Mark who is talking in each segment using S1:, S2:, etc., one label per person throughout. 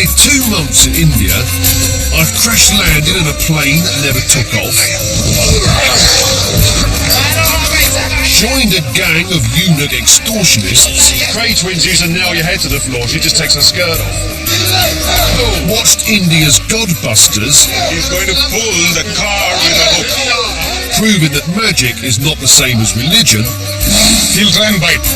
S1: nearly 2 months in India, I've crash-landed in a plane that never took off, joined a gang of eunuch extortionists,
S2: Cray twins used to nail your head to the floor. She just takes her skirt off.
S1: watched India's Godbusters,
S2: He's going to pull the car with a hook.
S1: proving that magic is not the same as religion,
S2: He'll try and bite.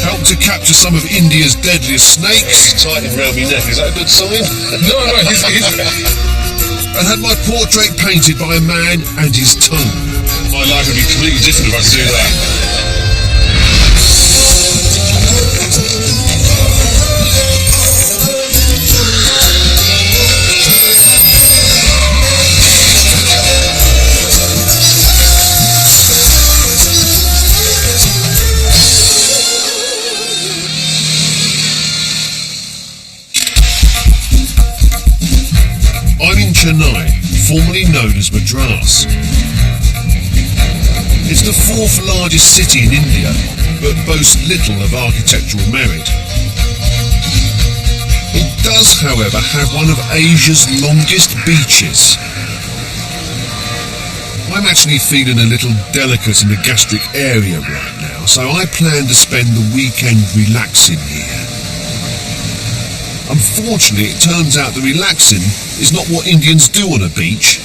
S1: helped to capture some of India's deadliest snakes,
S2: Excited round me neck. Is that a good sign?
S3: No, he's
S1: and had my portrait painted by a man and his tongue.
S2: My life would be completely different if I could do that.
S1: I'm in Chennai, formerly known as Madras. It's the 4th largest city in India, but boasts little of architectural merit. It does, however, have one of Asia's longest beaches. I'm actually feeling a little delicate in the gastric area right now, so I plan to spend the weekend relaxing here. Unfortunately, it turns out that relaxing is not what Indians do on a beach.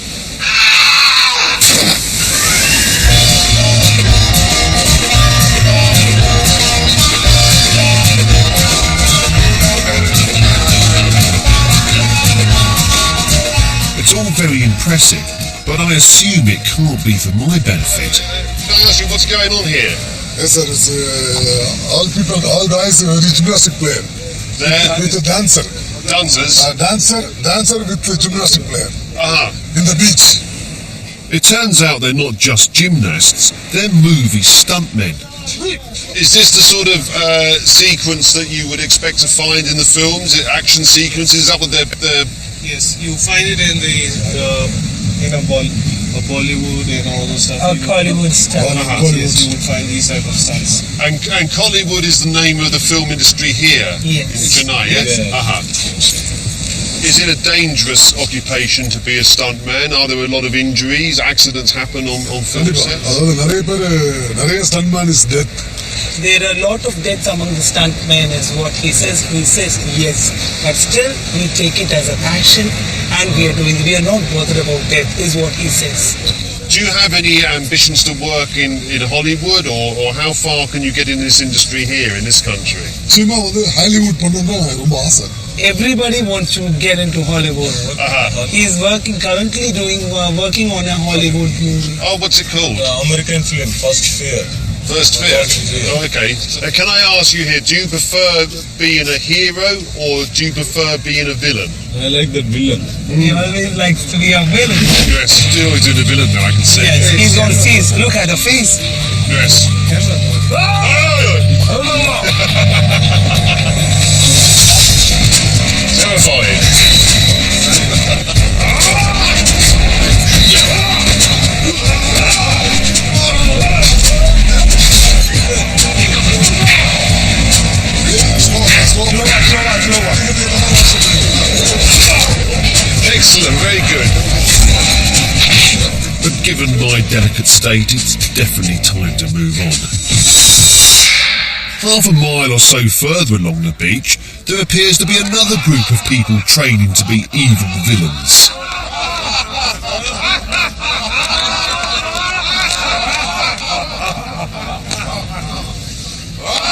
S1: It's all very impressive, but I assume it can't be for my benefit.
S2: Can I ask you what's going on here?
S3: Yes, sir. It's all guys, gymnastic player.
S2: There,
S3: With a dancer.
S2: dancers.
S3: Dancer with a gymnastic player.
S2: Uh-huh.
S3: In the beach.
S1: It turns out they're not just gymnasts, they're movie stuntmen.
S2: Is this the sort of sequence that you would expect to find in the films? Action sequences? Is that what they're...
S4: Yes, you find it in Bollywood and all those stuff.
S5: Hollywood stuff.
S4: Yes, you would find these type of stunts.
S2: And Collywood is the name of the film industry here
S5: Yes.
S2: in Chennai, yes?
S4: Yeah.
S2: Is it a dangerous occupation to be a stuntman? Are there a lot of injuries? Accidents happen on film sets?
S3: Naraya stuntman is dead.
S5: There are a lot of deaths among the stuntmen is what he says. He says yes. But still, we take it as a passion and we are not bothered about death is what he says.
S2: Do you have any ambitions to work in Hollywood or how far can you get in this industry here in this country?
S3: Sima Hollywood பண்ணனும்னா ரொம்ப ஆசை.
S5: Everybody wants to get into Hollywood. He's currently working on a Hollywood movie.
S2: Oh, what's it called?
S4: American film, First Fear.
S2: First Fear. Oh, okay. Can I ask you here, do you prefer being a hero or do you prefer being a villain?
S4: I like that villain.
S5: He always likes to be a villain.
S2: Yes, you're always doing the villain now, I can see.
S5: Yes, he's got face. Look at the face.
S2: Yes. Terrifying. Excellent, very good.
S1: But given my delicate state, it's definitely time to move on. Half a mile or so further along the beach, there appears to be another group of people training to be evil villains.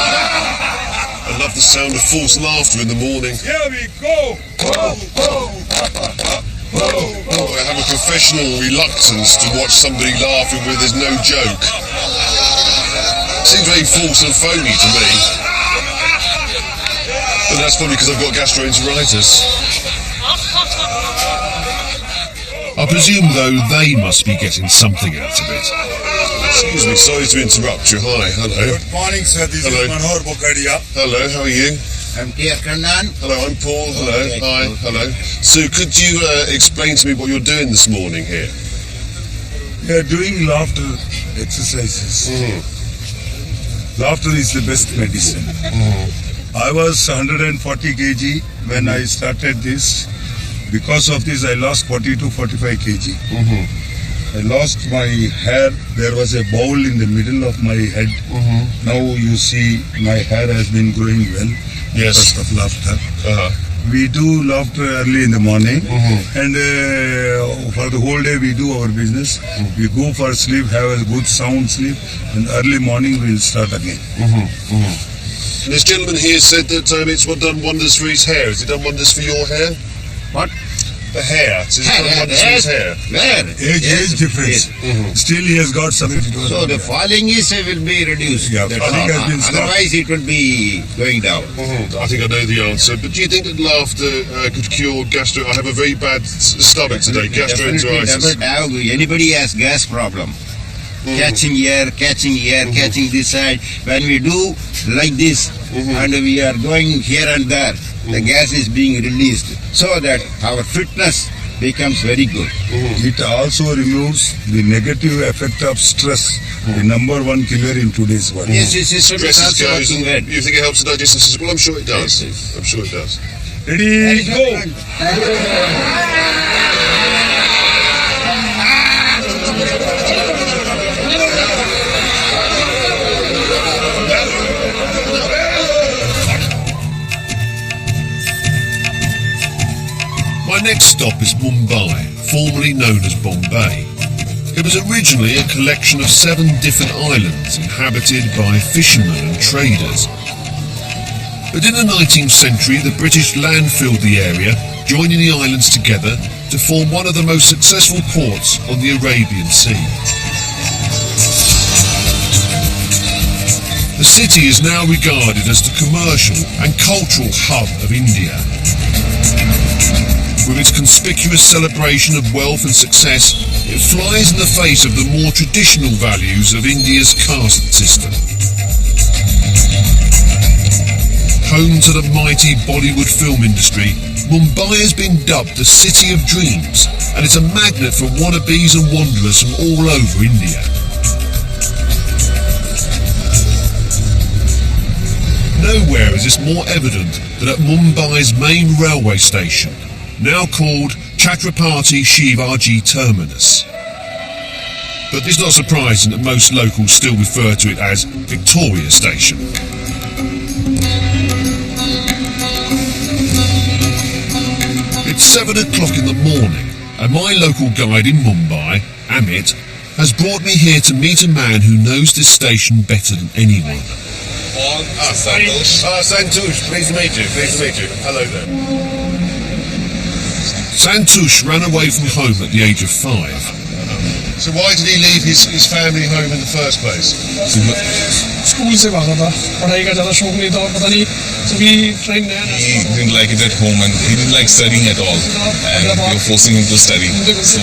S2: I love the sound of forced laughter in the morning.
S4: Here we go!
S2: I have a professional reluctance to watch somebody laughing where there's no joke. Seems very forced and phony to me. But that's probably because I've got gastroenteritis.
S1: I presume, though, they must be getting something out of it.
S2: Excuse me, sorry to interrupt you. Hi, hello.
S3: Good morning, sir. This
S2: Hello.
S3: is Manohar Bokadia.
S2: Hello, how are you?
S6: I'm Pierre Kernan.
S2: Hello, I'm Paul. Hello,
S6: Okay.
S2: hi, hello. So could you explain to me what you're doing this morning here?
S3: We are doing laughter exercises. Laughter is the best medicine.
S6: I was 140 kg when I started this. Because of this, I lost 40 to 45 kg. I lost my hair. There was a bowl in the middle of my head. Now you see my hair has been growing well.
S2: Yes.
S6: Because of laughter. We do laughter early in the morning, and for the whole day we do our business. We go for sleep, have a good sound sleep, and early morning we'll start again.
S2: This gentleman here said that it's done wonders for his hair. Has it done wonders for your hair?
S7: What?
S2: The hair. Has it done wonders for his hair?
S7: Where?
S6: Age difference. Still he has got something to do.
S7: So the falling is will be reduced.
S6: Yeah,
S7: That's
S6: falling
S7: all.
S6: has been stopped.
S7: Otherwise it will be going down.
S2: I think I know the answer. But do you think that laughter could cure gastro? I have a very bad stomach today. Gastroenteritis.
S7: Anybody has gas problem. Catching air, catching this side. When we do like this and we are going here and there, the gas is being released so that our fitness becomes very good.
S6: It also removes the negative effect of stress, the number one killer in today's world.
S7: Yes, system is
S2: Stress
S7: also
S2: goes.
S7: working well.
S2: You think it helps the digestive system? Well, I'm sure it does.
S7: Yes.
S2: I'm sure it does.
S6: Ready, go!
S1: My next stop is Mumbai, formerly known as Bombay. It was originally a collection of 7 different islands inhabited by fishermen and traders. But in the 19th century, the British landfilled the area, joining the islands together to form one of the most successful ports on the Arabian Sea. The city is now regarded as the commercial and cultural hub of India. With its conspicuous celebration of wealth and success, it flies in the face of the more traditional values of India's caste system. Home to the mighty Bollywood film industry, Mumbai has been dubbed the City of Dreams, and it's a magnet for wannabes and wanderers from all over India. Nowhere is this more evident than at Mumbai's main railway station, now called Chhatrapati Shivaji Terminus. But it's not surprising that most locals still refer to it as Victoria Station. It's 7 o'clock in the morning, and my local guide in Mumbai, Amit, has brought me here to meet a man who knows this station better than anyone.
S2: Santosh. Santosh, pleased to meet you. Pleased to meet you. Hello there.
S1: Santosh ran away from home at the age of 5.
S2: So why did he leave his family home in the first place?
S8: School से भागा था पढ़ाई का ज़्यादा शौक नहीं था और पता नहीं सभी फ्रेंड नया
S9: He didn't like it at home and he didn't like studying at all, and we were forcing him to study. So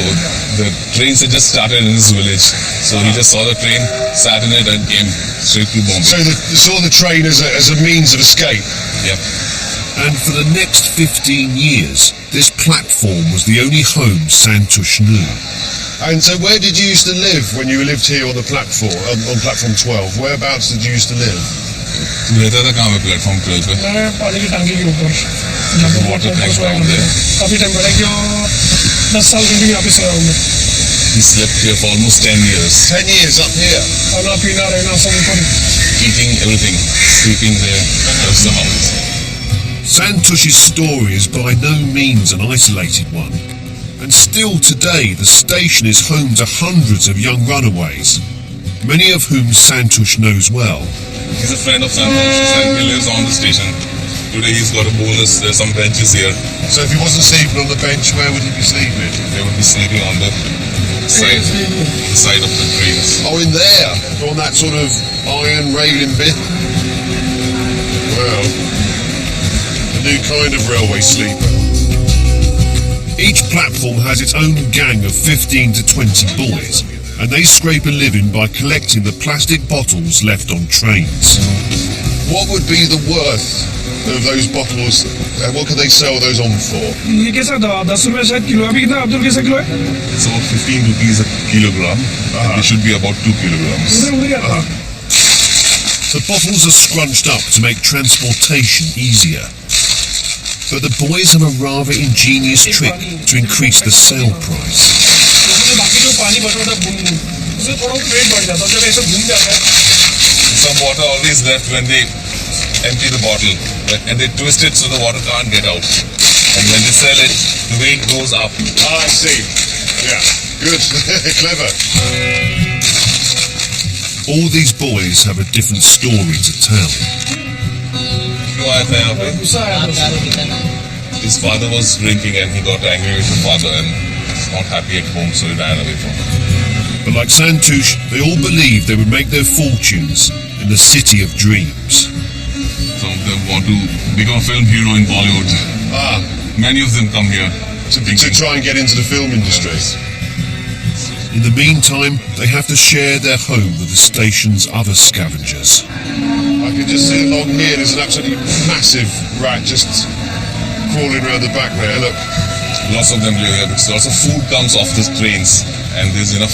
S9: the trains had just started in his village, so he just saw the train, sat in it and came straight to Bombay.
S2: So saw the train as a means of escape.
S9: Yep.
S1: And for the next 15 years, this platform was the only home Santosh knew.
S2: And so where did you used to live when you lived here on the platform, on platform 12? Whereabouts did you used to live?
S9: तू रहता था कहाँ पे platform 12 पे?
S8: मैं पानी की टंकी के ऊपर जहाँ पे
S9: water tank down there.
S8: काफ़ी टाइम पड़ा कि 10 साल के लिए यहाँ पे सोया हूँ मैं
S9: He slept here for almost 10 years.
S2: 10 years up here.
S8: खाना पीना रहना सब ऊपर
S9: Eating everything, sleeping there, that was the house.
S1: Santosh's story is by no means an isolated one, and still today the station is home to hundreds of young runaways, many of whom Santosh knows well.
S9: He's a friend of Santosh and he lives on the station. Today he's got a bonus, there's some benches here.
S2: So if he wasn't sleeping on the bench, where would he be sleeping?
S9: They would be sleeping on the side of the trains.
S2: Oh, in there, on that sort of iron railing bit. Wow. A new kind of railway sleeper.
S1: Each platform has its own gang of 15 to 20 boys, and they scrape a living by collecting the plastic bottles left on trains.
S2: What would be the worth of those bottles? What could they sell those on for?
S8: ये कैसा था 10 रुपए शायद kilo अभी कितना अब्दुल कैसा kilo है
S9: It's about 15 rupees a kilogram. It should be about 2 kilograms.
S1: The bottles are scrunched up to make transportation easier. But the boys have a rather ingenious trick to increase the sale price.
S9: Some water always left when they empty the bottle, and they twist it so the water can't get out. And when they sell it, the weight goes up.
S2: Ah, I see. Yeah, good. Clever.
S1: All these boys have a different story to tell.
S9: His father was drinking and he got angry with the father and was not happy at home, so he ran away from him.
S1: But like Santouche, they all believed they would make their fortunes in the city of dreams.
S9: Some of them want to become a film hero in Bollywood.
S2: Ah,
S9: Many of them come here
S2: to try and get into the film industry.
S1: In the meantime, they have to share their home with the station's other scavengers.
S2: I can just see along here, there's an absolutely massive rat just crawling around the back there. Look.
S9: Lots of them live here because lots of food comes off the trains and there's enough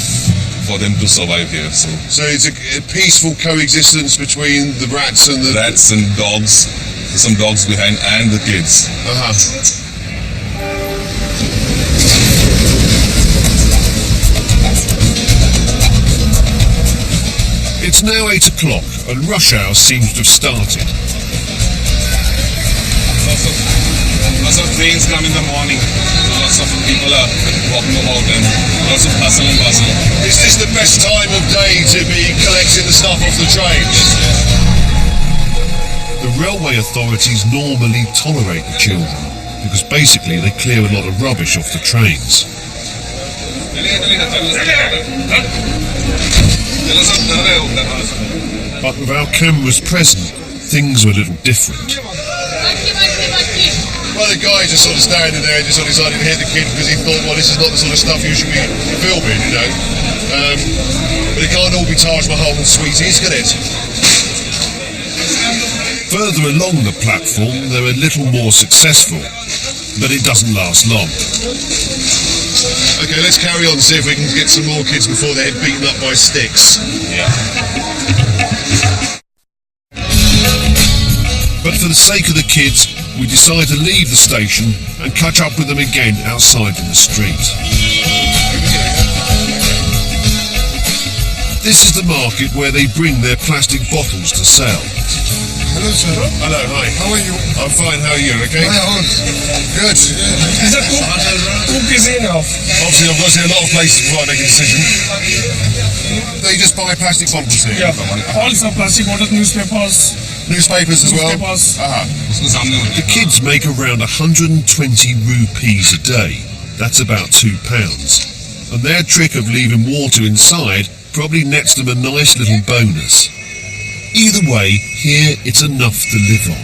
S9: for them to survive here.
S2: So it's a peaceful coexistence between the rats and the...
S9: Rats and dogs. There's some dogs behind and the kids.
S2: Uh-huh.
S1: It's now 8 o'clock and rush hour seems to have started.
S9: Lots of trains come in the morning. Lots of people are walking about and lots of hustle and bustle.
S2: Is this the best time of day to be collecting the stuff off the trains?
S1: The railway authorities normally tolerate the children because basically they clear a lot of rubbish off the trains. But with our cameras present, things are a little different.
S2: Well, the guy just sort of standing there and just sort of decided to hit the kid because he thought, well, this is not the sort of stuff you should be filming, you know. But it can't all be Taj Mahal and sweeties, can it?
S1: Further along the platform, they're a little more successful, but it doesn't last long.
S2: Okay, let's carry on and see if we can get some more kids before they're beaten up by sticks.
S9: Yeah.
S1: But for the sake of the kids, we decide to leave the station and catch up with them again outside in the street. This is the market where they bring their plastic bottles to sell.
S3: Hello, sir.
S2: Hello, hi.
S3: How are you?
S2: I'm fine, how are you, okay? Good.
S8: Is that cook is enough?
S2: Obviously, I've got to see a lot of places before I make a decision. They just buy plastic bottles here?
S8: Yeah, all some plastic bottles, newspapers.
S2: Newspapers as well?
S8: Newspapers.
S1: The kids make around 120 rupees a day. That's about £2. And their trick of leaving water inside probably nets them a nice little bonus. Either way, here it's enough to live on.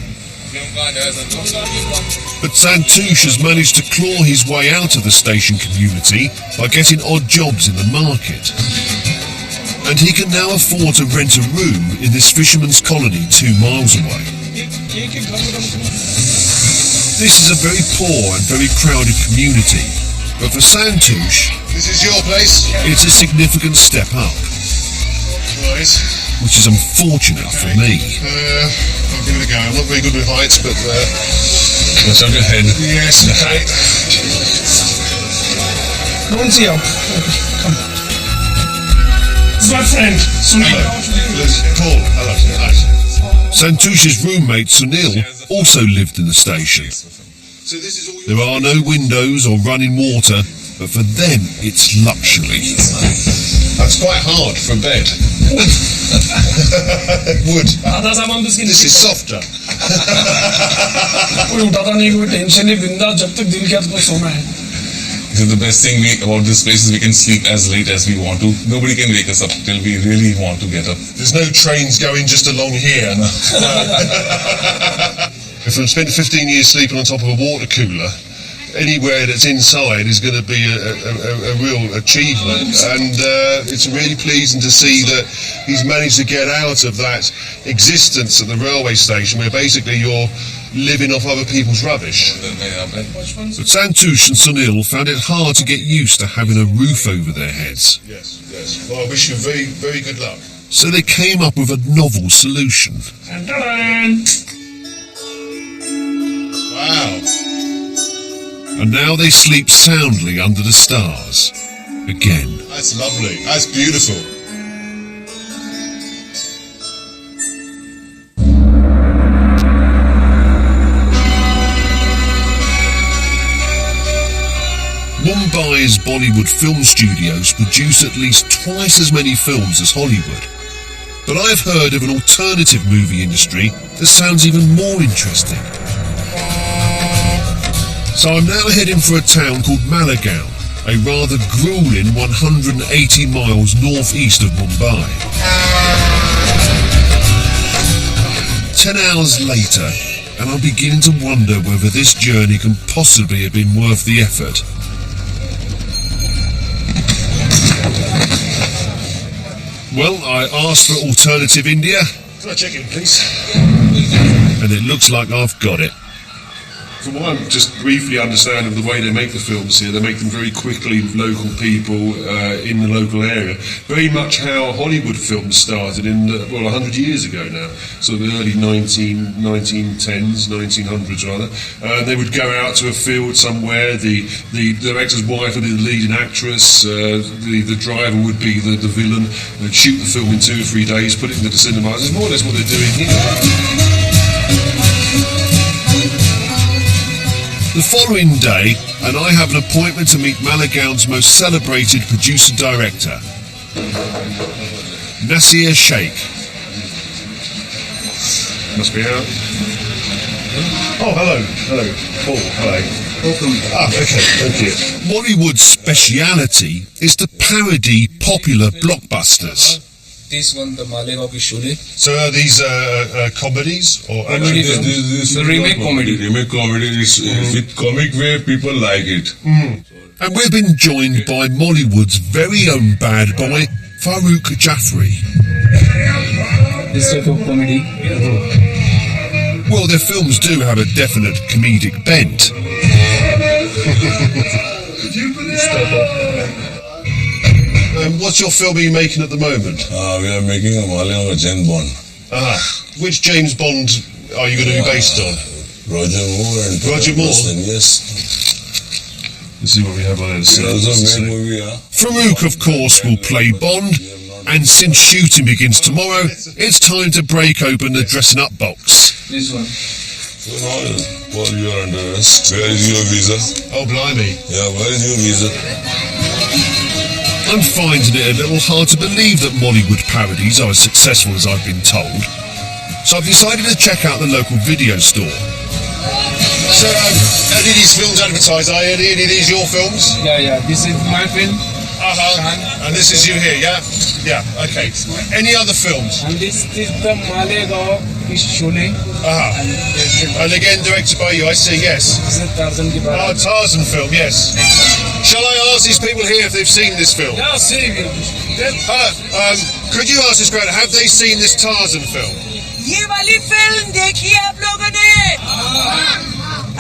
S1: But Santouche has managed to claw his way out of the station community by getting odd jobs in the market. And he can now afford to rent a room in this fisherman's colony 2 miles away. This is a very poor and very crowded community, but for Santouche,
S2: This is your place?
S1: it's a significant step up,
S2: Right.
S1: which is unfortunate for me.
S2: I'll give it a go. I'm not very good with heights, but...
S9: Watch out your head.
S2: yes, okay.
S8: Don't see out. Come. This is my friend, Sunil.
S2: Paul, hello. Nice.
S1: Santouche's roommate Sunil also lived in the station.
S2: So this is all your...
S1: There are no windows or running water, but for them it's luxury.
S2: That's quite hard for a bed. Wood.
S8: आधा सामान तो इसकी
S2: This is softer.
S8: कोई उठाता नहीं, कोई tension नहीं, बिंदास जब तक दिल किया तो बस सोना है.
S9: So the best thing about this place is we can sleep as late as we want to. Nobody can wake us up till we really want to get up.
S2: There's no trains going just along here. If I'm spent 15 years sleeping on top of a water cooler, anywhere that's inside is going to be a real achievement, and it's really pleasing to see that he's managed to get out of that existence at the railway station where basically you're living off other people's rubbish.
S1: But Santouche and Sunil found it hard to get used to having a roof over their heads.
S2: Yes, yes. Well, I wish you very, very good luck.
S1: So they came up with a novel solution.
S2: Wow.
S1: And now they sleep soundly under the stars. Again.
S2: That's lovely. That's beautiful.
S1: Mumbai's Bollywood film studios produce at least twice as many films as Hollywood. But I've heard of an alternative movie industry that sounds even more interesting. So I'm now heading for a town called Malegaon, a rather grueling 180 miles northeast of Mumbai. 10 hours later, and I'm beginning to wonder whether this journey can possibly have been worth the effort. Well, I asked for Alternative India.
S2: Can I check in, please?
S1: And it looks like I've got it.
S2: From what I just briefly understand of the way they make the films here, they make them very quickly with local people in the local area. Very much how Hollywood films started in, 100 years ago now. So the early 1910s, 1900s rather. They would go out to a field somewhere, the director's wife would be the leading actress, the driver would be the villain. They'd shoot the film in 2 or 3 days, put it into the cinemas. It's more or less what they're doing here.
S1: The following day, and I have an appointment to meet Malegaon's most celebrated producer-director, Nasir Sheikh.
S2: Must be out. Oh, hello. Hello. Paul, hello. Welcome. Ah, okay, thank you.
S1: Bollywood's speciality is to parody popular blockbusters.
S10: This one, the Malegaon ki Sholay.
S2: So are these comedies or
S10: Comedy film.
S4: This
S10: The remake comedy.
S4: Remake comedy is with comic way, people like it.
S1: And we've been joined by Mollywood's very own bad boy, Farooq Jaffrey.
S10: This type of comedy.
S1: Well, their films do have a definite comedic bent.
S2: What's your film are you making at the moment?
S4: We are making a Malegaon James Bond.
S2: Which James Bond are you going to be based on?
S4: Roger Moore and
S2: Roger Moore?
S4: Yes.
S2: Let's see what we have on there.
S4: We also made movie,
S1: Farooq, of course, will play Bond, and since shooting begins tomorrow, it's time to break open the dressing up box.
S10: This one.
S4: So now, Paul, you are under arrest. Where is your visa?
S2: Oh, blimey.
S4: Yeah, where is your visa?
S1: I'm finding it a little hard to believe that Mollywood parodies are as successful as I've been told. So I've decided to check out the local video store.
S2: So, any of these films advertised? Are any of these your films?
S10: Yeah. This is my film.
S2: And this is you here, yeah? Yeah, okay. Any other films?
S10: And this is the Malegaon ki Sholay.
S2: And again, directed by you, I see, yes.
S10: This is Tarzan ki Barat.
S2: Tarzan film, yes. Shall I ask these people here if they've seen this film?
S10: Yeah, see.
S2: Could you ask this crowd, have they seen this Tarzan film?
S11: ये वाली film देखी है आप लोगों ने?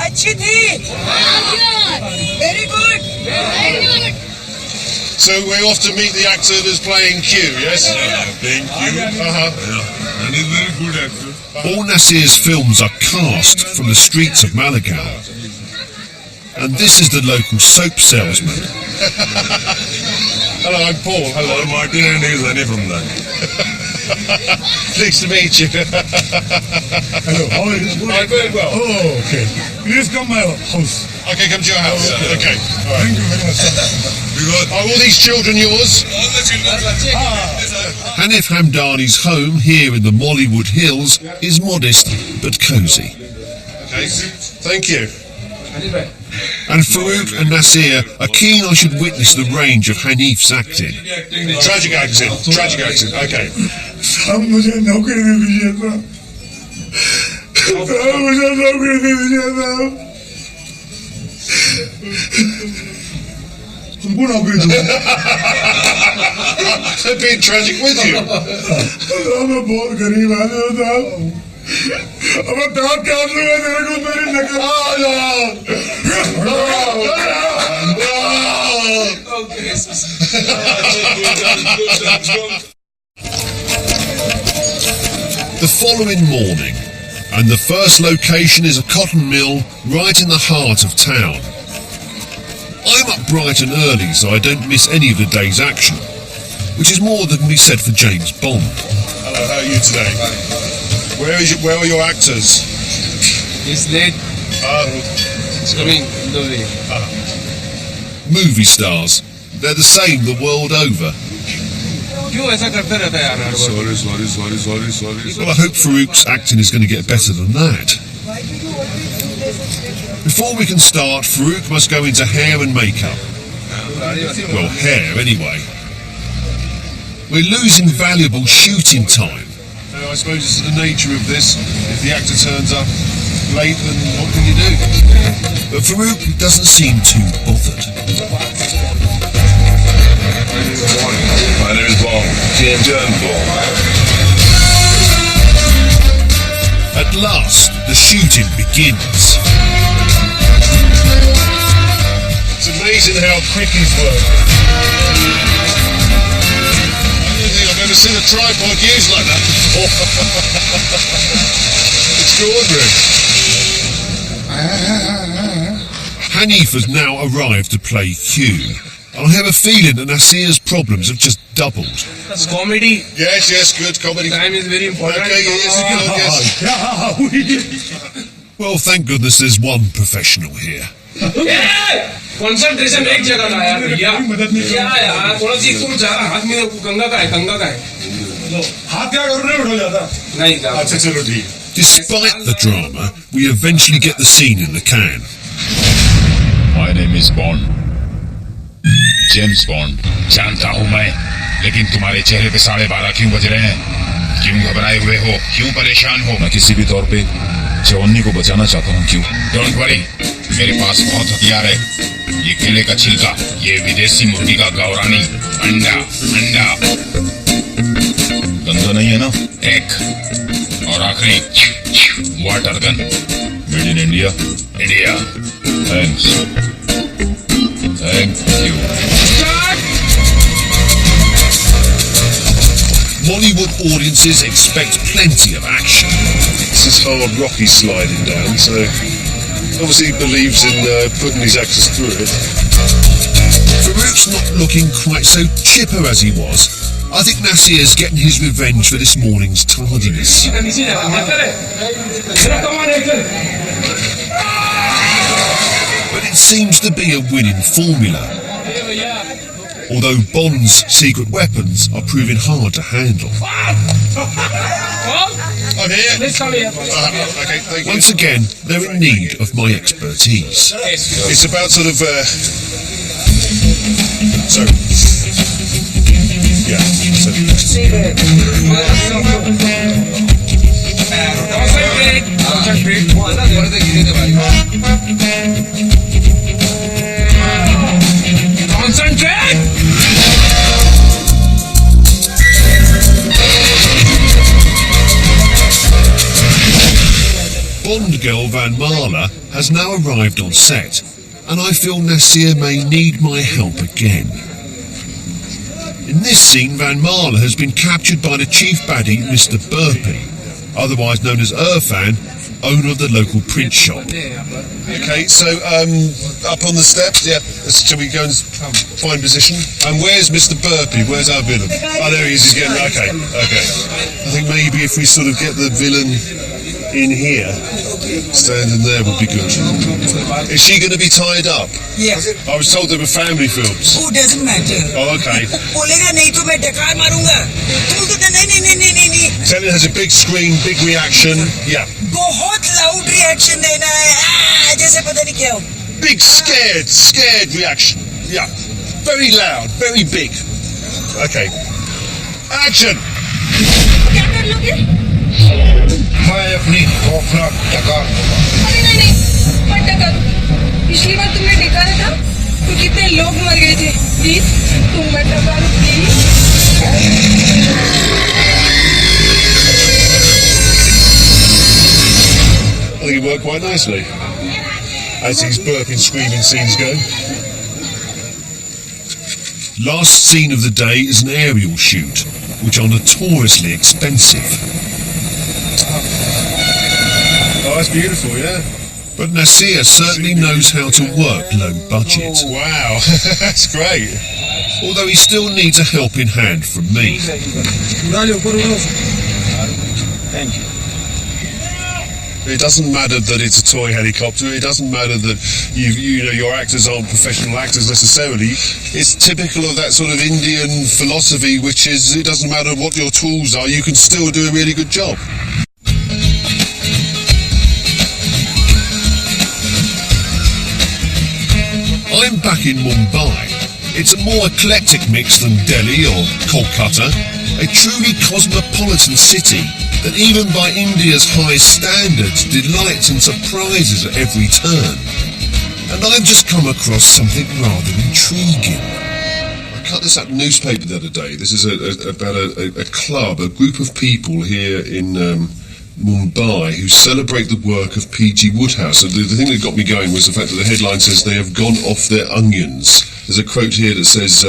S11: अच्छी थी? Very good. Very good.
S2: So we often meet the actor that's playing Q, yes?
S4: Playing Q. Yeah. And he's very good actor.
S1: All Nasir's films are cast from the streets of Malegaon. And this is the local soap salesman.
S2: Hello, I'm Paul.
S4: Hello, Martin, and he's Honey from that.
S2: Nice to meet you.
S6: Hello, how are you?
S2: I'm very well.
S6: Oh, okay. Please come my house.
S2: Okay, come to your house. Okay. All right.
S6: Thank you very much.
S2: Are all these children yours?
S1: Hanif Hamdani's home here in the Mollywood Hills is modest but cosy.
S2: Okay. Thank you.
S1: And Farooq and Nasir are keen I should witness the range of Hanif's acting.
S2: Tragic acting. Tragic acting. Okay.
S6: सब मुझे नौकरी दे दीजिए साहब सब मुझे नौकरी दे दीजिए साहब तुमको नौकरी दूंगा
S2: They're being tragic with you.
S6: मैं बहुत गरीब आदमी हूँ साहब अब मैं दांत काट लूंगा तेरे को मेरी नकल
S1: The following morning, and the first location is a cotton mill right in the heart of town. I'm up bright and early so I don't miss any of the day's action, which is more than can be said for James Bond.
S2: Hello, how are you today? Where are your actors?
S10: He's late. He's coming the way.
S1: Movie stars, they're the same the world over.
S10: क्यों ऐसा करते रहता है यार हर बार?
S2: Sorry.
S1: Well, I hope Farouk's acting is going to get better than that. Before we can start, Farouk must go into hair and makeup. Well, hair anyway. We're losing valuable shooting time.
S2: I suppose it's the nature of this. If the actor turns up late, then what can you do?
S1: But Farouk doesn't seem too bothered.
S4: My name is Bond. James Bond.
S1: At last, the shooting begins.
S2: It's amazing how quick he's worked. I don't think I've ever seen a tripod used like that before. Extraordinary.
S1: Hanif has now arrived to play Q. And I have a feeling that Nasir's problems have just doubled.
S10: That's comedy.
S2: Yes, good comedy.
S10: Time is very important.
S2: Okay, yes.
S1: Well, thank goodness there's one professional here.
S10: Concentration एक जगह ना यार भैया क्या यार थोड़ा सी तू जा हाथ में गंगा का है हाथ क्या कर रहे हो जाता नहीं जा
S2: अच्छा चलो ठीक.
S1: Despite the drama, we eventually get the scene in the can.
S12: My name is Bond. James Bond. जानता हूँ मैं, लेकिन तुम्हारे चेहरे पे 12:30 क्यों बज रहे हैं? क्यों घबराए हुए हो? क्यों परेशान हो? मैं किसी भी तौर पे जवानी को बचाना चाहता हूँ. क्यों? Don't worry, मेरे पास बहुत हथियार है. ये केले का छिलका, ये विदेशी मुर्गी का गौरानी, अंडा. गंदा नहीं है ना? एक और आखिरी water gun. Made in India. Thanks. Thank you.
S1: Bollywood audiences expect plenty of action.
S2: This is hard rock he's sliding down, so obviously he believes in putting his actors through it.
S1: Farouk's not looking quite so chipper as he was. I think Nasir's getting his revenge for this morning's tardiness. But it seems to be a winning formula. Although Bond's secret weapons are proving hard to handle.
S2: I'm here.
S10: Let's come here.
S2: Okay, thank you.
S1: Once again, they're in need of my expertise.
S2: It's about sort of so yeah.
S10: Concentrate.
S1: Bond girl Van Marla has now arrived on set, and I feel Nasir may need my help again. In this scene, Van Marla has been captured by the chief baddie, Mr. Burpee, otherwise known as Irfan, owner of the local print shop.
S2: Okay, so up on the steps, yeah. Shall we go and find position? And where's Mr. Burpee? Where's our villain? Oh, there he is. He's getting okay. I think maybe if we sort of get the villain in here, standing there would be good. Is she going to be tied up?
S11: Yes.
S2: I was told they were family films.
S11: Who doesn't matter?
S2: Oh, okay.
S11: बोलेगा नहीं तो मैं डकार मारूंगा. तुम तो नहीं.
S2: Tell it has a big screen, big reaction. Yeah.
S11: बहुत loud reaction देना है. जैसे पता नहीं क्या हो.
S2: Big scared reaction. Yeah. Very loud, very big. Okay. Action.
S11: क्या कर लोगे?
S12: मैं अपनी खौफनाक डकार.
S11: अरे नहीं. मत डकार. पिछली बार तुमने डकारा था तो कितने लोग मर गए थे. प्लीज तुम मत डकारो please.
S2: I think it worked quite nicely. As these burping, screaming scenes go.
S1: Last scene of the day is an aerial shoot, which are notoriously expensive.
S2: Oh, that's beautiful, yeah.
S1: But Nasir certainly knows how to work low budget.
S2: Oh, wow. That's great.
S1: Although he still needs a helping hand from me.
S5: Thank you.
S2: It doesn't matter that it's a toy helicopter. It doesn't matter that your actors aren't professional actors necessarily. It's typical of that sort of Indian philosophy, which is it doesn't matter what your tools are, you can still do a really good job.
S1: I'm back in Mumbai. It's a more eclectic mix than Delhi or Kolkata, a truly cosmopolitan city that even by India's high standards delights and surprises at every turn. And I've just come across something rather intriguing.
S2: I cut this up newspaper the other day. This is about a club, a group of people here in Mumbai who celebrate the work of P.G. Wodehouse. So the thing that got me going was the fact that the headline says they have gone off their onions. There's a quote here that says,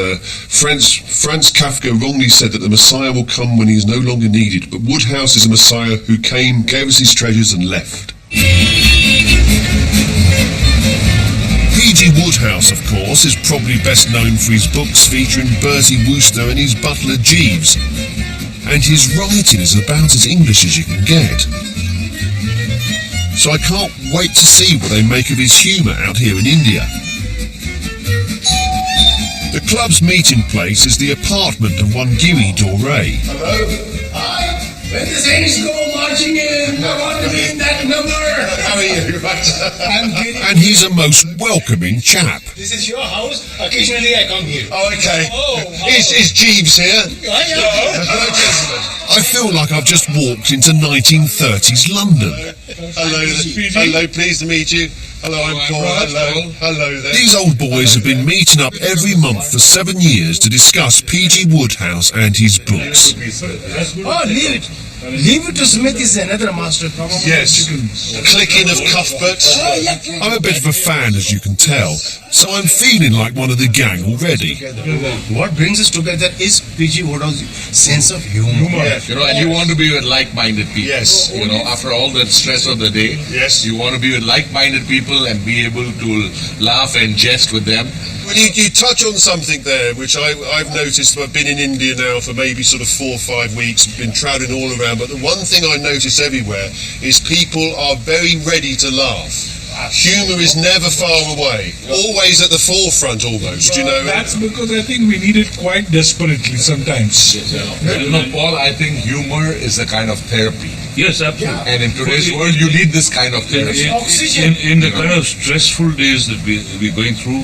S2: Franz Kafka wrongly said that the Messiah will come when he is no longer needed, but Wodehouse is a Messiah who came, gave us his treasures and left.
S1: P.G. Wodehouse, of course, is probably best known for his books featuring Bertie Wooster and his butler Jeeves. And his writing is about as English as you can get. So I can't wait to see what they make of his humour out here in India. The club's meeting place is the apartment of one Giri Dore.
S10: Hello? Hi! When the Saints go marching in, I want to be in that number!
S2: How are you?
S10: I'm Giri.
S1: And he's a most welcoming chap.
S10: This is your house. Occasionally I come here.
S2: Oh, okay.
S10: Oh,
S2: Is Jeeves here?
S10: Hello,
S2: gentlemen.
S1: I feel like I've just walked into 1930s London.
S2: Hello, pleased to meet you. Hello, I'm Paul. Hello there.
S1: These old boys have been meeting up every month for 7 years to discuss P.G. Wodehouse and his books.
S10: Oh, leave it. Leave it to Smith is another master.
S2: Yes. Clicking of Cuthbert.
S1: I'm a bit of a fan, as you can tell, so I'm feeling like one of the gang already.
S10: What brings us together is P.G. Wodehouse's sense of humor.
S2: Yeah.
S13: And you want to be with like-minded people.
S2: Yes.
S13: After all the stress of the day,
S2: yes,
S13: you want to be with like-minded people and be able to laugh and jest with them.
S2: Well, you touch on something there, which I've noticed. I've been in India now for maybe sort of 4 or 5 weeks, been travelling all around, but the one thing I notice everywhere is people are very ready to laugh. Humour is never far away, always at the forefront almost,
S6: That's because I think we need it quite desperately sometimes.
S13: Paul, I think humour is a kind of therapy.
S14: Yes, absolutely.
S13: And in today's world, you need this kind of therapy.
S14: In the kind of stressful days that we're going through,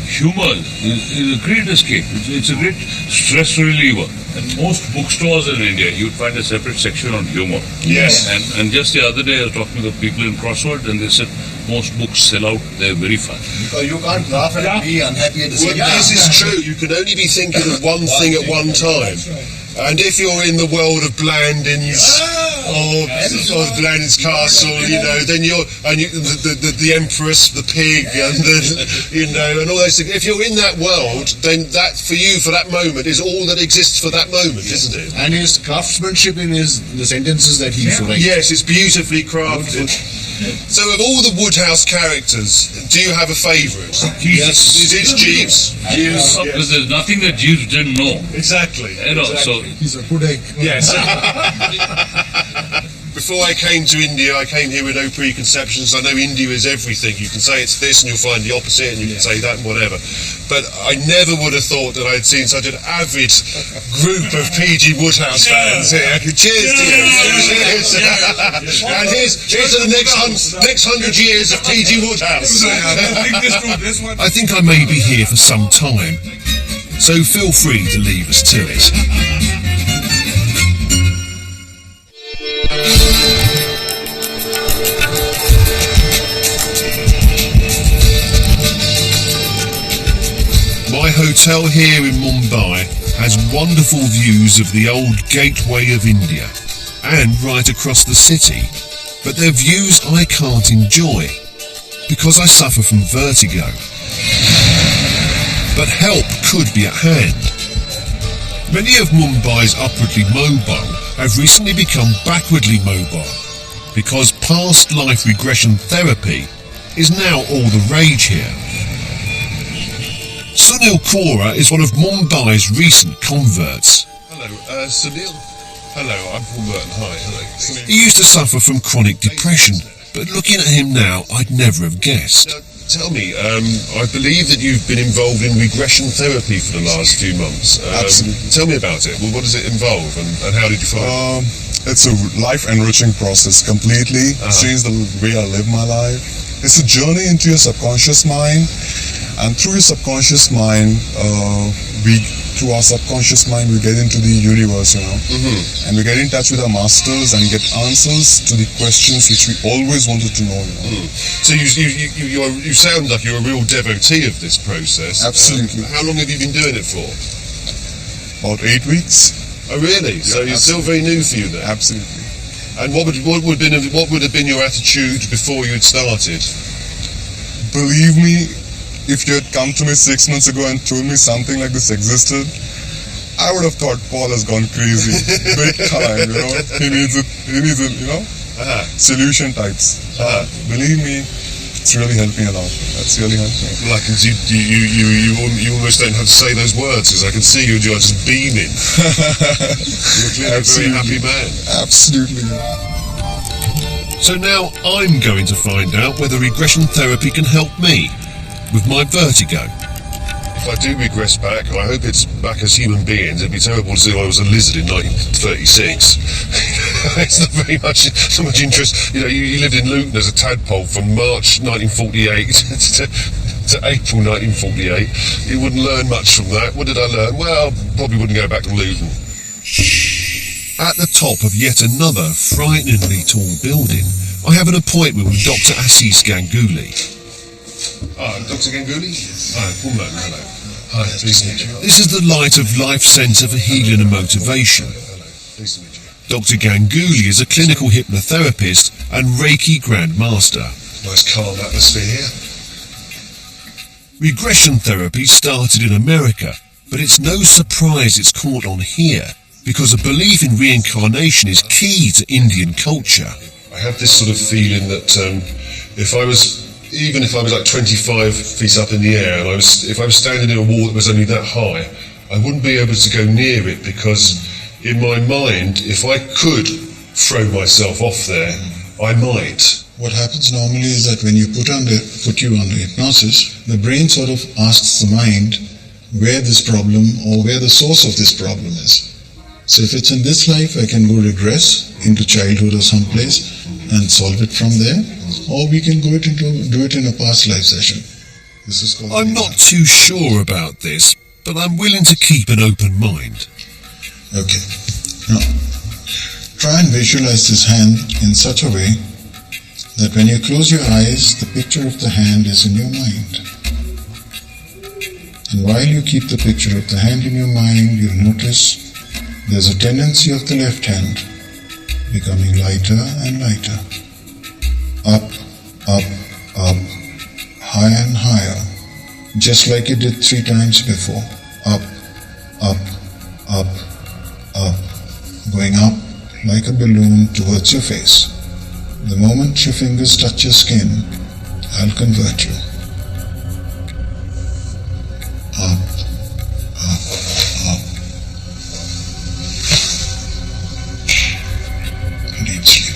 S14: humor is a great escape. It's a great stress reliever. And most bookstores in India, you'd find a separate section on humor.
S2: Yes.
S14: And just the other day, I was talking to people in Crossword, and they said most books sell out. They're very fun.
S10: Because you can't laugh and be unhappy at the same time.
S2: This is true. You can only be thinking of one thing at one time. And if you're in the world of Blandings or Blandings Castle, then the Empress, the pig, and and all those things. If you're in that world, then that for you for that moment is all that exists for that moment, isn't it?
S10: And his craftsmanship in the sentences that he writes.
S2: Yes, it's beautifully crafted. So of all the Wodehouse characters, do you have a favourite?
S14: Yes.
S2: It is Jeeves.
S14: Jeeves. Because there's nothing that Jeeves didn't know.
S2: Exactly.
S14: So
S10: he's a good egg.
S2: Yes. Before I came to India, I came here with no preconceptions. I know India is everything. You can say it's this and you'll find the opposite, and you can say that and whatever. But I never would have thought that I'd seen such an avid group of P.G. Wodehouse fans here. Cheers to you. Cheers. And here's to the next 100 years of P.G. Wodehouse.
S1: I think I may be here for some time, so feel free to leave us to it. My hotel here in Mumbai has wonderful views of the old gateway of India and right across the city, but they're views I can't enjoy because I suffer from vertigo. But help could be at hand. Many of Mumbai's upwardly mobile have recently become backwardly mobile because past life regression therapy is now all the rage here. Sunil Kaura is one of Mumbai's recent converts.
S2: Hello, Sunil. Hello, I'm from Merton. Hi, hello.
S1: He used to suffer from chronic depression, but looking at him now, I'd never have guessed.
S2: Now, tell me, I believe that you've been involved in regression therapy for the last few months.
S15: Absolutely.
S2: Tell me about it. Well, what does it involve, and how did you find it?
S15: It's a life-enriching process completely. It's changed the way I live my life. It's a journey into your subconscious mind, and through your subconscious mind, through our subconscious mind, we get into the universe, and we get in touch with our masters and get answers to the questions which we always wanted to know.
S2: So you sound like you're a real devotee of this process.
S15: Absolutely.
S2: How long have you been doing it for?
S15: About 8 weeks.
S2: Oh, really? So
S15: Yeah,
S2: it's still very new for you then?
S15: Absolutely.
S2: And what would have been your attitude before you had started?
S15: Believe me, if you had come to me 6 months ago and told me something like this existed, I would have thought Paul has gone crazy. Big time, He needs it, solution types. Believe me, it's really helped me a lot. That's really helped me.
S2: Well, I can see you almost don't have to say those words, because I can see you're just beaming. You're clearly a very happy man.
S15: Absolutely.
S1: So now I'm going to find out whether regression therapy can help me with my vertigo.
S2: If I do regress back, I hope it's back as human beings. It'd be terrible to say I was a lizard in 1936. It's not very much, so much interest. You lived in Luton as a tadpole from March 1948 to April 1948. You wouldn't learn much from that. What did I learn? Well, probably wouldn't go back to Luton.
S1: At the top of yet another frighteningly tall building, I have an appointment with Dr. Assis Ganguly.
S2: Dr. Ganguly? Hi, Paul Merton, hello. Hi, pleased to meet you.
S1: This is the Light of Life Centre for Healing and Motivation.
S2: Pleased to meet you.
S1: Dr. Ganguly is a clinical hypnotherapist and Reiki Grandmaster.
S2: Nice calm atmosphere here.
S1: Regression therapy started in America, but it's no surprise it's caught on here, because a belief in reincarnation is key to Indian culture.
S2: I have this sort of feeling that even if I was like 25 feet up in the air, and if I was standing in a wall that was only that high, I wouldn't be able to go near it, because in my mind, if I could throw myself off there, I might.
S16: What happens normally is that when you put you under hypnosis, the brain sort of asks the mind where this problem or where the source of this problem is. So if it's in this life, I can go regress into childhood or someplace and solve it from there, or we can do it in a past life session. This is called.
S1: I'm not too sure about this, but I'm willing to keep an open mind.
S16: Okay. Now, try and visualize this hand in such a way that when you close your eyes, the picture of the hand is in your mind. And while you keep the picture of the hand in your mind, you'll notice there's a tendency of the left hand becoming lighter and lighter. Up, up, up, higher and higher, just like you did 3 times before. Up, up, up, up, going up like a balloon towards your face. The moment your fingers touch your skin, I'll convert you. Up, up, up. Deep sleep.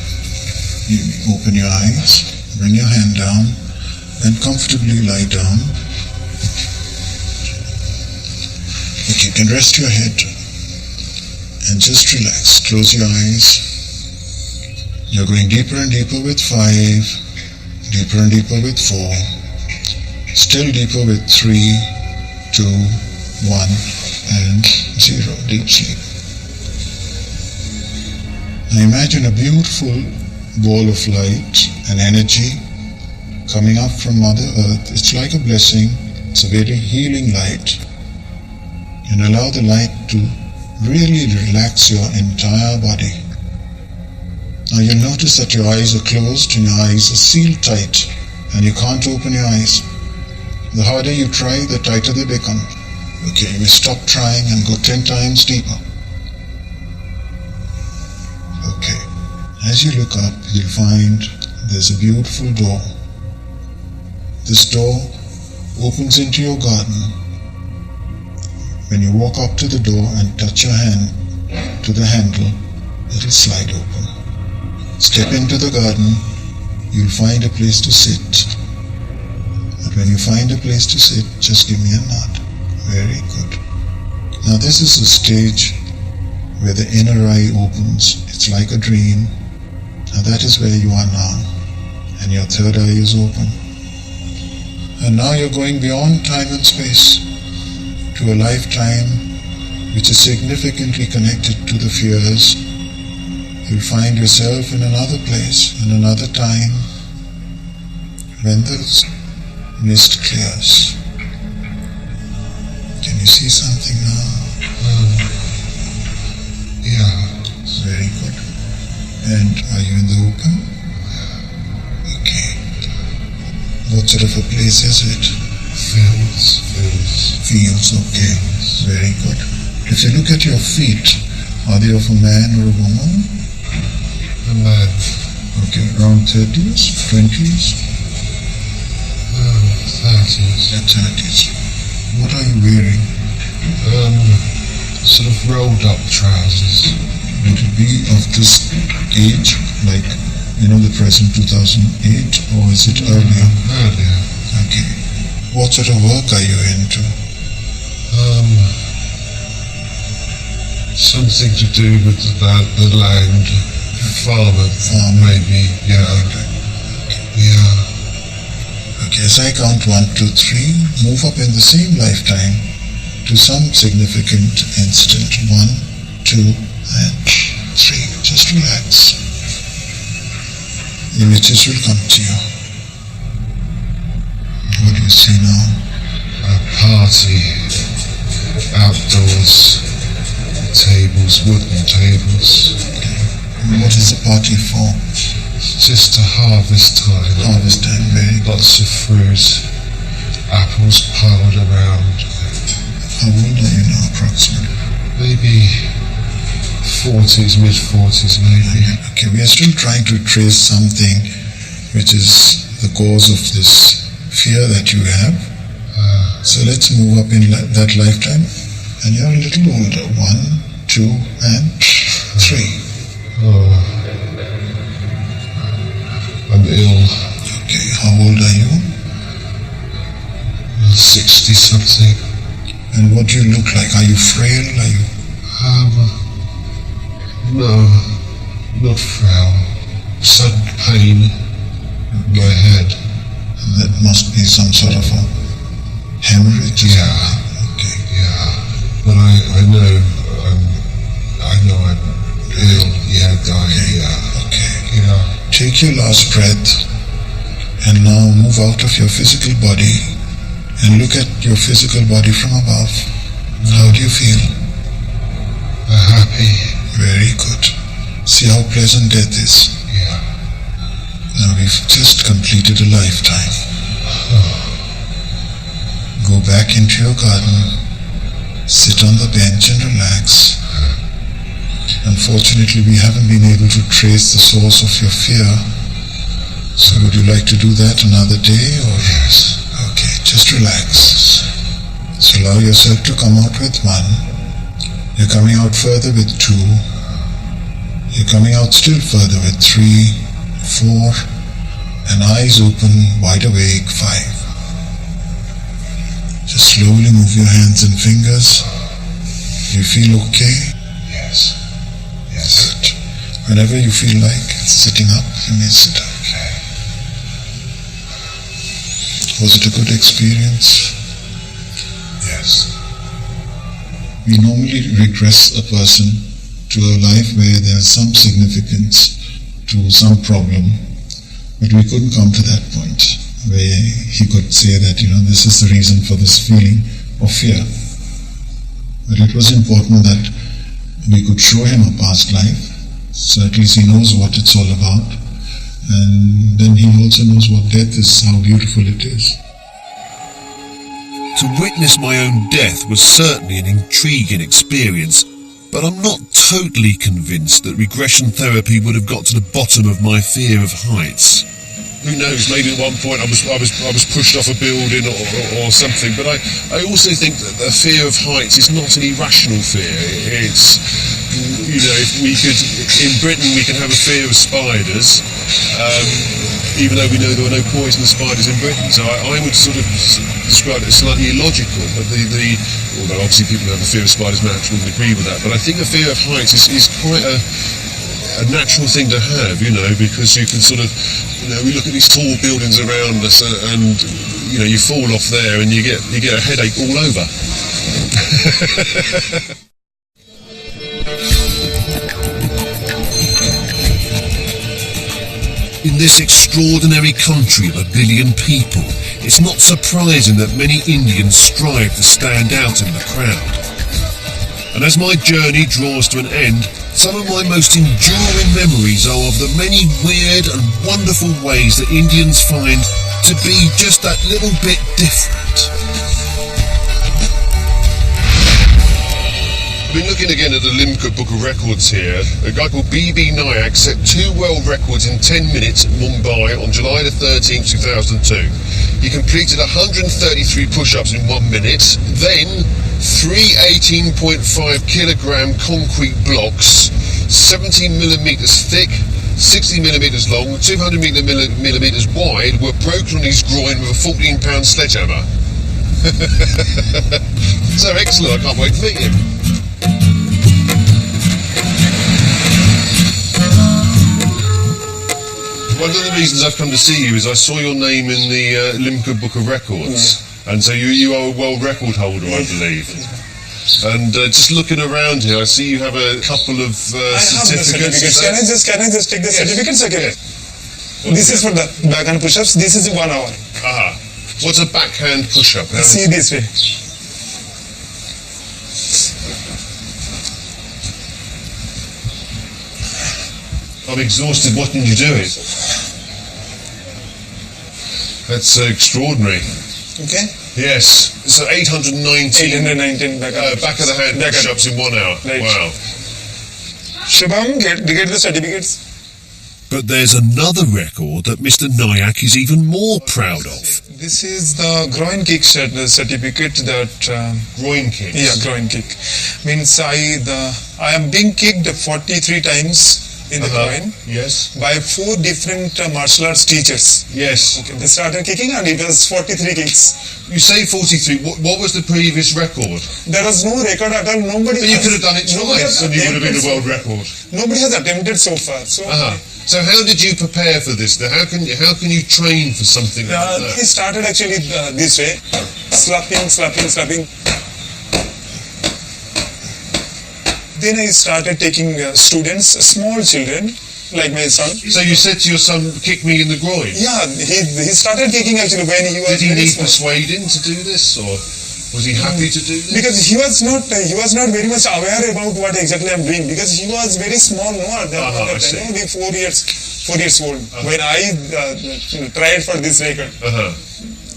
S16: You open your eyes, bring your hand down, and comfortably lie down. Okay, you can rest your head and just relax. Close your eyes. You're going deeper and deeper with 5, deeper and deeper with 4, still deeper with 3, 2, 1, and 0. Deep sleep. Now imagine a beautiful ball of light and energy coming up from Mother Earth. It's like a blessing. It's a very healing light. And allow the light to really relax your entire body. Now you'll notice that your eyes are closed and your eyes are sealed tight and you can't open your eyes. The harder you try, the tighter they become. Okay, you may stop trying and go 10 times deeper. Okay. As you look up, you'll find there's a beautiful door. This door opens into your garden. When you walk up to the door and touch your hand to the handle, it'll slide open. Step into the garden, you'll find a place to sit. And when you find a place to sit, just give me a nod. Very good. Now this is the stage where the inner eye opens. It's like a dream. Now that is where you are now. And your third eye is open. And now you're going beyond time and space to a lifetime which is significantly connected to the fears. You'll find yourself in another place, in another time, when the mist clears. Can you see something now?
S2: Yeah.
S16: Very good. And are you in the open? Okay. What sort of a place is it?
S2: Fields.
S16: Fields, okay. Very good. If you look at your feet, are they of a man or a woman?
S2: A man.
S16: Okay, around 30s, 20s?
S2: 30s.
S16: 30s. What are you wearing?
S2: Sort of rolled up trousers.
S16: Would it be of this age, like, the present 2008, or is it earlier?
S2: Earlier.
S16: Okay. What sort of work are you into?
S2: Something to do with the land. Farmer, maybe. Yeah. Yeah.
S16: Okay, as I count 1, 2, 3, move up in the same lifetime to some significant instant. 1, 2, and 3. Just relax. Images will come to you. What do you see now?
S2: A party. Outdoors. Tables, wooden tables.
S16: What is the party for?
S2: Just a harvest time.
S16: Harvest time, very good.
S2: Lots of fruit. Apples piled around.
S16: How old are you now, approximately?
S2: Maybe 40s, mid-40s maybe.
S16: Okay, we are still trying to trace something which is the cause of this fear that you have. So let's move up in that lifetime. And you're a little older. 1, 2, and 3.
S2: I'm ill.
S16: Okay, how old are you?
S2: 60 something.
S16: And what do you look like? Are you frail? Are you?
S2: No, not frail. Sudden pain in my head.
S16: That must be some sort of a hemorrhage.
S2: Yeah.
S16: Okay.
S2: Yeah. But I know I'm ill. Yeah, dying. Yeah.
S16: Okay.
S2: Yeah.
S16: Take your last breath and now move out of your physical body and look at your physical body from above. How do you feel?
S2: Happy.
S16: Very good. See how pleasant death is.
S2: Yeah.
S16: Now we've just completed a lifetime. Go back into your garden, sit on the bench and relax. Unfortunately, we haven't been able to trace the source of your fear. So would you like to do that another day or?
S2: Yes.
S16: Okay, just relax. So allow yourself to come out with 1. You're coming out further with 2. You're coming out still further with 3, 4, and eyes open, wide awake, 5. Just slowly move your hands and fingers. Do you feel okay?
S2: Yes.
S16: Good. Whenever you feel like sitting up, you may sit up.
S2: Okay.
S16: Was it a good experience?
S2: Yes.
S16: We normally regress a person to a life where there is some significance to some problem, but we couldn't come to that point where he could say that, this is the reason for this feeling of fear. But it was important that we could show him a past life, so at least he knows what it's all about, and then he also knows what death is, how beautiful it is.
S1: To witness my own death was certainly an intriguing experience, But I'm not totally convinced that regression therapy would have got to the bottom of my fear of heights.
S2: Who knows, maybe at one point I was pushed off a building or something, but I also think that the fear of heights is not an irrational fear. It's, you know, if we could, in Britain we can have a fear of spiders, even though we know there are no poisonous spiders in Britain, so I would sort of describe it as slightly illogical, but although obviously people who have a fear of spiders perhaps wouldn't agree with that, but I think a fear of heights is quite a natural thing to have, you know, because you can sort of, you know, we look at these tall buildings around us and you know, you fall off there and you get a headache all over.
S1: In this extraordinary country of 1 billion people, it's not surprising that many Indians strive to stand out in the crowd. And as my journey draws to an end, some of my most enduring memories are of the many weird and wonderful ways that Indians find to be just that little bit different.
S2: I've been looking again at the Limca Book of Records here. A guy called B.B. Nayak set 2 world records in 10 minutes at Mumbai on July the 13th, 2002. He completed 133 push-ups in 1 minute, then 3 18.5 kilogram concrete blocks, 17 millimeters thick, 60 millimeters long, 200 millimeters wide, were broken on his groin with a 14-pound sledgehammer. So excellent, I can't wait to meet him. One of the reasons I've come to see you is I saw your name in the Limca Book of Records, and so you are a world record holder, I believe. And just looking around here, I see you have a couple of certificates.
S8: Can I just take the certificates again? This is for the backhand push-ups. This is 1 hour.
S2: Aha. What's a backhand push-up?
S8: See this way.
S2: I'm exhausted watching you do it. That's extraordinary.
S8: Okay.
S2: Yes. So 819 back of the hand push-ups in 1 hour.
S8: Right.
S2: Wow.
S8: Shubham, get the certificates.
S1: But there's another record that Mr. Nayak is even more proud of.
S8: This is the groin kick certificate that...
S2: groin kick?
S8: Yeah, groin kick. Means I am being kicked 43 times in the groin.
S2: Yes.
S8: By 4 different martial arts teachers.
S2: Yes.
S8: Okay, they started kicking and it was 43 kicks.
S2: You say 43. What was the previous record?
S8: There was no record at all. Nobody.
S2: But you could have done it twice and you would have been a world record.
S8: Nobody has attempted so far.
S2: So how did you prepare for this? How can you train for something like that?
S8: I started actually this way, slapping. Then I started taking students, small children, like my son.
S2: So you said to your son, kick me in the groin?
S8: Yeah, he started kicking actually when he was.
S2: Did he need persuading to do this, or was he happy to do this?
S8: Because he was not very much aware about what exactly I'm doing, because he was very small, at that time, only 4 years old. When I tried for this record.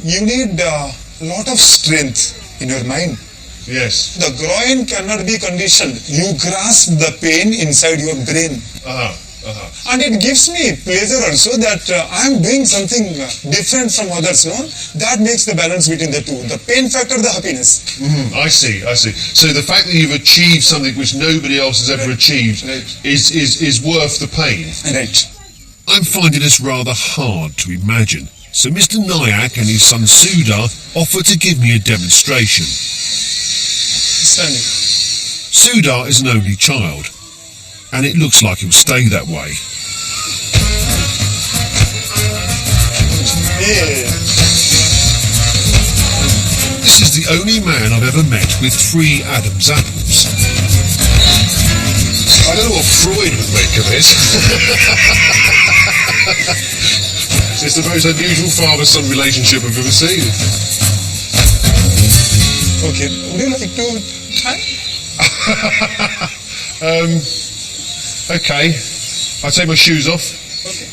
S8: You need a lot of strength in your mind.
S2: Yes.
S8: The groin cannot be conditioned. You grasp the pain inside your brain. And it gives me pleasure also that I am doing something different from others, no? That makes the balance between the two. The pain factor, the happiness.
S2: I see. So the fact that you've achieved something which nobody else has ever achieved is worth the pain.
S8: Right.
S1: I'm finding this rather hard to imagine. So Mr. Nayak and his son Sudha offer to give me a demonstration.
S8: Standing.
S1: Sudha is an only child, and it looks like he'll stay that way. This is the only man I've ever met with 3 Adam's apples.
S2: I don't know what Freud would make of it. It's the most unusual father-son relationship I've ever seen.
S8: Okay, would you like to try?
S2: Okay. I'll take my shoes off.
S8: Okay.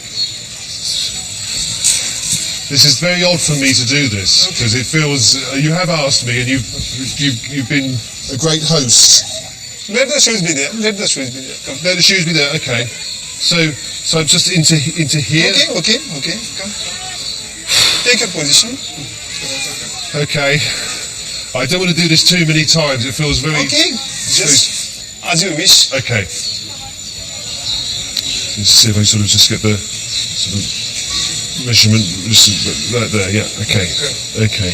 S2: This is very odd for me to do this, because it feels, you have asked me and you've been a great host.
S8: Let the shoes be there. Let the shoes be there. Come.
S2: Let the shoes be there. Okay. So just into here.
S8: Okay. Come. Take your position.
S2: Okay. I don't want to do this too many times. It feels very.
S8: Okay. Just as you wish.
S2: Okay. Let's see if I sort of just get the sort of measurement just right there. Yeah. Okay. Okay.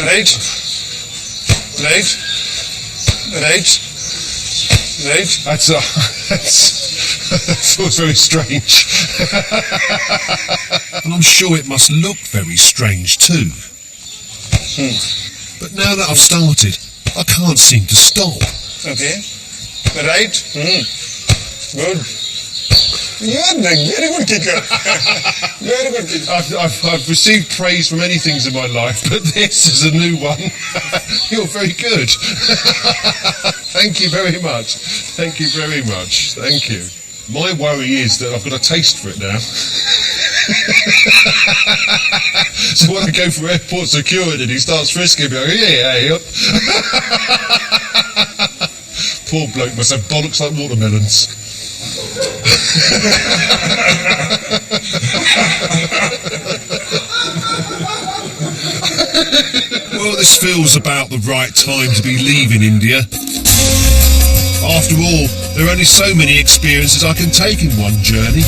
S8: Right.
S2: That feels very strange. And I'm sure it must look very strange too. But now that I've started, I can't seem to stop.
S8: Okay. Right. Good. You are a very good kicker. Very good kicker.
S2: I've received praise for many things in my life, but this is a new one. You're very good. Thank you very much. Thank you very much. Thank you. My worry is that I've got a taste for it now. So when I go for airport security and he starts frisking me, I go, yeah. Poor bloke must have bollocks like watermelons. Well, this feels about the right time to be leaving India. After all, there are only so many experiences I can take in one journey.